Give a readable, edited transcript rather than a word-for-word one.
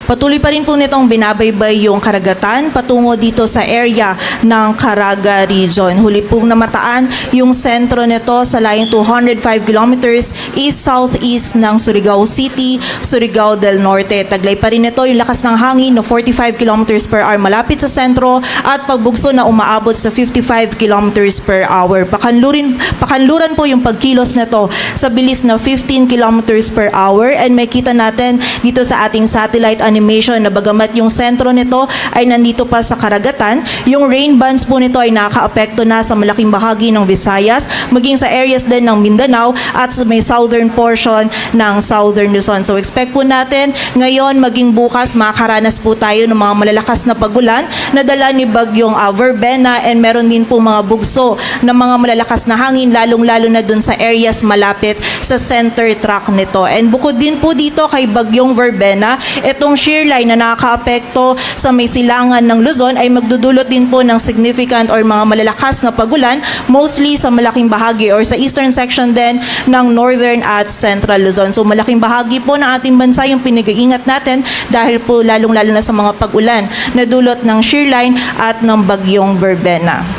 Patuloy pa rin po nitong binabaybay yung karagatan patungo dito sa area ng Caraga Region. Huli pong namataan yung sentro nito sa layong 205 kilometers east-southeast ng Surigao City, Surigao del Norte. Taglay pa rin ito yung lakas ng hangin na 45 kilometers per hour malapit sa sentro at pagbugso na umaabot sa 55 kilometers per hour. Pakanluran po yung pagkilos nito sa bilis na 15 kilometers per hour and may kita natin dito sa ating satellite animation na bagamat yung sentro nito ay nandito pa sa karagatan, yung rain bands po nito ay nakaapekto na sa malaking bahagi ng Visayas, maging sa areas din ng Mindanao at sa may southern portion ng Southern Luzon. So expect po natin ngayon maging bukas makakaranas po tayo ng mga malalakas na pagulan na dala ni bagyong Verbena and meron din po mga bugso ng mga malalakas na hangin lalong-lalo na dun sa areas malapit sa center track nito. And bukod din po dito kay bagyong Verbena, itong shear line na nakakaapekto sa may silangan ng Luzon ay magdudulot din po ng significant or mga malalakas na pagulan mostly sa malaking bahagi or sa eastern section din ng northern at central Luzon. So malaking bahagi po ng ating bansa yung pinag-iingat natin dahil po lalong-lalo na sa mga pag-ulan na dulot ng shear line at ng bagyong Verbena.